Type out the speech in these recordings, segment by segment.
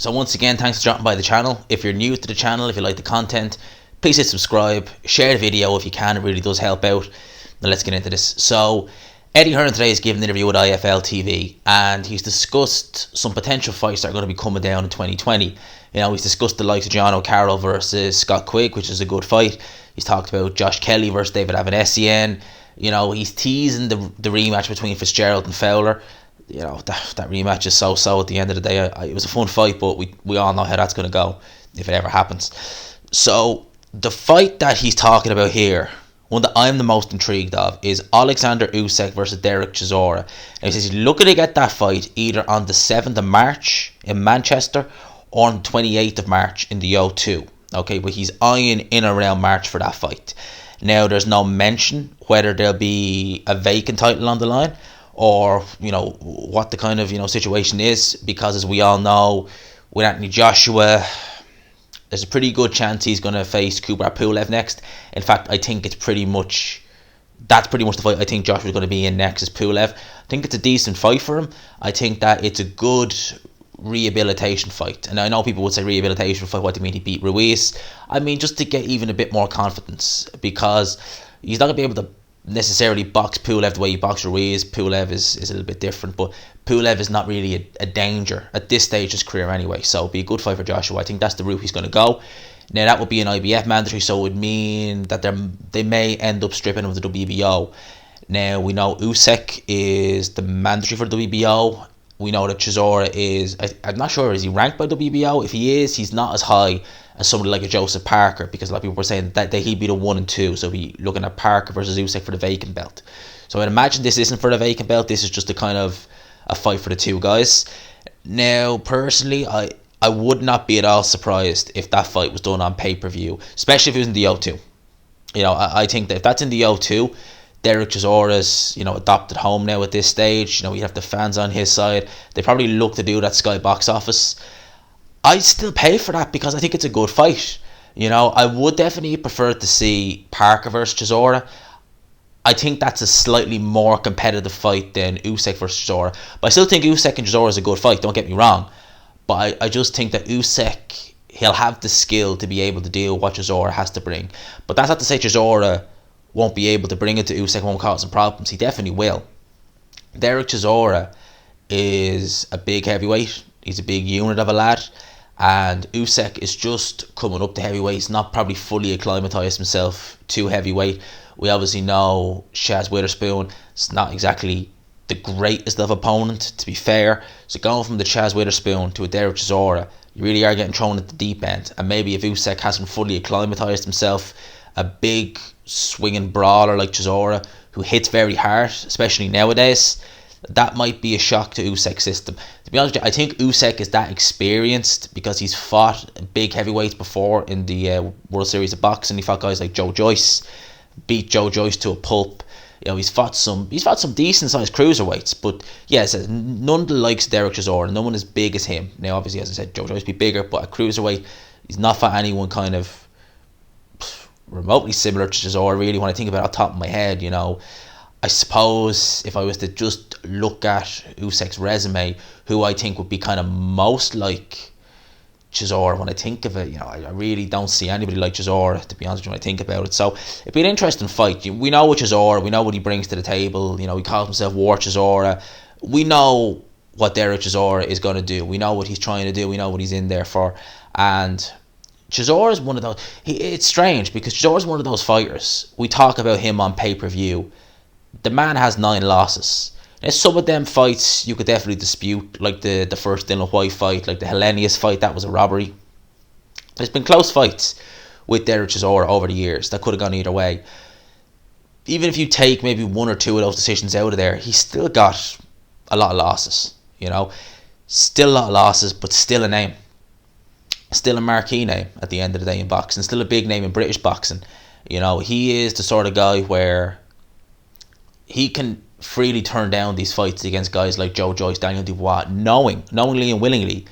So once again, thanks for dropping by the channel. If you're new to the channel, if you like the content, please hit subscribe, share the video if you can, it really does help out. Now let's get into this. So Eddie Hearn today has given an interview with IFL TV and he's discussed some potential fights that are going to be coming down in 2020. You know, he's discussed the likes of John O'Carroll versus Scott Quigg, which is a good fight. He's talked about Josh Kelly versus David Avanesian. You know, he's teasing the rematch between Fitzgerald and Fowler. You know, that rematch is so at the end of the day. It was a fun fight, but we all know how that's going to go if it ever happens. So the fight that he's talking about here, one that I'm the most intrigued of, is Oleksandr Usyk versus Dereck Chisora. And he says he's looking to get that fight either on the 7th of March in Manchester or on the 28th of March in the O2. Okay, but he's eyeing in around March for that fight. Now, there's no mention whether there'll be a vacant title on the line or, you know, what the kind of, you know, situation is, because as we all know, with Anthony Joshua, there's a pretty good chance he's going to face Kubrat Pulev next. In fact, I think that's pretty much the fight I think Joshua's going to be in next, is Pulev. I think it's a decent fight for him. I think that it's a good rehabilitation fight. And I know people would say rehabilitation fight, what do you mean? He beat Ruiz. I mean, just to get even a bit more confidence, because he's not going to be able to necessarily box Pulev the way he boxed Ruiz. Pulev is a little bit different, but Pulev is not really a danger at this stage of his career anyway, so it'd be a good fight for Joshua. I think that's the route he's going to go. Now, that would be an IBF mandatory, so it would mean that they may end up stripping him of the WBO. Now, we know Usyk is the mandatory for the WBO. We know that Chisora is, I'm not sure, is he ranked by WBO? If he is, he's not as high as somebody like a Joseph Parker, because a lot of people were saying that he'd be the 1 and 2, so we're looking at Parker versus Usyk for the vacant belt. So I'd imagine this isn't for the vacant belt, this is just a kind of a fight for the two guys. Now, personally, I would not be at all surprised if that fight was done on pay-per-view, especially if it was in the O2. You know, I think that if that's in the O2, Dereck Chisora's, you know, adopted home now at this stage. You know, you have the fans on his side. They probably look to do that Sky box office. I'd still pay for that because I think it's a good fight. You know, I would definitely prefer to see Parker versus Chisora. I think that's a slightly more competitive fight than Usyk versus Chisora. But I still think Usyk and Chisora is a good fight, don't get me wrong. But I just think that Usyk, he'll have the skill to be able to deal with what Chisora has to bring. But that's not to say Chisora won't be able to bring it to Usyk, won't cause some problems. He definitely will. Dereck Chisora is a big heavyweight. He's a big unit of a lad. And Usyk is just coming up to heavyweight. He's not probably fully acclimatised himself to heavyweight. We obviously know Chaz Witherspoon is not exactly the greatest of opponent, to be fair. So going from the Chaz Witherspoon to a Dereck Chisora, you really are getting thrown at the deep end. And maybe if Usyk hasn't fully acclimatised himself, a big swinging brawler like Chisora, who hits very hard, especially nowadays, that might be a shock to Usyk's system. To be honest with you, I think Usyk is that experienced because he's fought big heavyweights before in the World Series of Boxing. He fought guys like Joe Joyce, beat Joe Joyce to a pulp. You know, he's fought some decent sized cruiserweights, but yes, none likes Dereck Chisora. No one as big as him. Now, obviously, as I said, Joe Joyce be bigger, but a cruiserweight, he's not fought anyone kind of remotely similar to Chisora, really, when I think about it off the top of my head. You know, I suppose if I was to just look at Usyk's resume, who I think would be kind of most like Chisora when I think of it, you know, I really don't see anybody like Chisora, to be honest with you, when I think about it. So it'd be an interesting fight. We know what Chisora, we know what he brings to the table. You know, he calls himself War Chisora. We know what Dereck Chisora is going to do. We know what he's trying to do. We know what he's in there for. And Chisora is one of those. It's strange because Chisora is one of those fighters. We talk about him on pay-per-view. The man has 9 losses. Now, some of them fights you could definitely dispute, like the first Dylan White fight, like the Hellenius fight, that was a robbery. There's been close fights with Dereck Chisora over the years that could have gone either way. Even if you take maybe 1 or 2 of those decisions out of there, he's still got a lot of losses. You know, still a lot of losses, but still a name. Still a marquee name at the end of the day in boxing. Still a big name in British boxing. You know, he is the sort of guy where he can freely turn down these fights against guys like Joe Joyce, Daniel Dubois, knowingly and willingly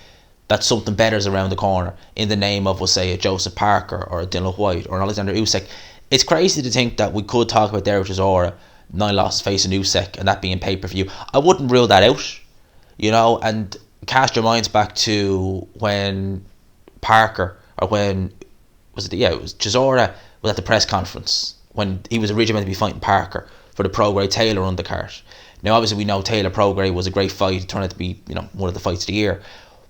that something better is around the corner in the name of, we'll say, a Joseph Parker or a Dylan White or an Alexander Usyk. It's crazy to think that we could talk about Dereck Chisora, 9 losses facing Usyk, and that being pay-per-view. I wouldn't rule that out, you know, and cast your minds back to when Parker, or when was it? Yeah, it was Chisora was at the press conference when he was originally meant to be fighting Parker for the Prograis Taylor undercard. Now, obviously, we know Taylor Prograis was a great fight. It turned out to be, one of the fights of the year.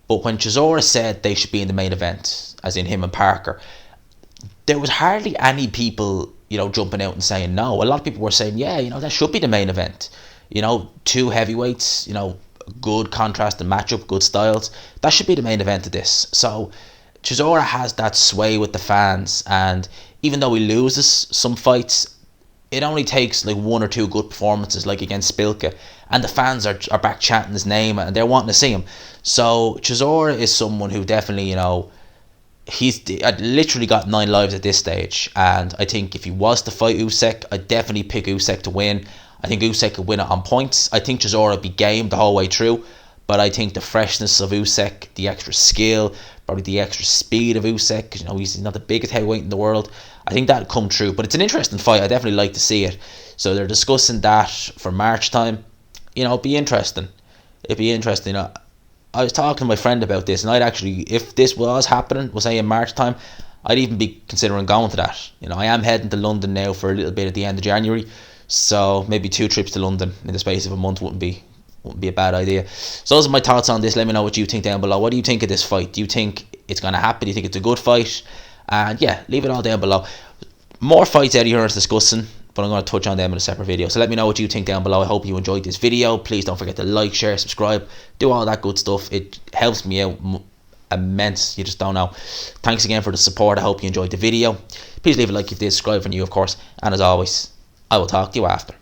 But when Chisora said they should be in the main event, as in him and Parker, there was hardly any people, jumping out and saying no. A lot of people were saying, yeah, that should be the main event. Two heavyweights, good contrast and matchup, good styles. That should be the main event of this. So Chisora has that sway with the fans, and even though he loses some fights, it only takes like one or two good performances, like against Spilka, and the fans are back chanting his name and they're wanting to see him. So Chisora is someone who definitely, he's literally got 9 lives at this stage, and I think if he was to fight Usyk, I'd definitely pick Usyk to win. I think Usyk could win it on points. I think Chisora would be game the whole way through, but I think the freshness of Usyk, the extra skill, probably the extra speed of Usyk, because he's not the biggest heavyweight in the world, I think that'd come true. But it's an interesting fight. I definitely like to see it. So they're discussing that for March time. It'd be interesting. I was talking to my friend about this, and I'd actually, if this was happening, say in March time, I'd even be considering going to that. I am heading to London now for a little bit at the end of January, so maybe 2 trips to London in the space of a month wouldn't be a bad idea. So those are my thoughts on this. Let me know what you think down below. What do you think of this fight? Do you think it's going to happen? Do you think it's a good fight? And yeah, leave it all down below. More fights Eddie Hearn's discussing, but I'm going to touch on them in a separate video. So let me know what you think down below. I hope you enjoyed this video. Please don't forget to like, share, subscribe, do all that good stuff. It helps me out immense. You just don't know. Thanks again for the support. I hope you enjoyed the video. Please leave a like if you did, subscribe if you're new, of course. And as always, I will talk to you after.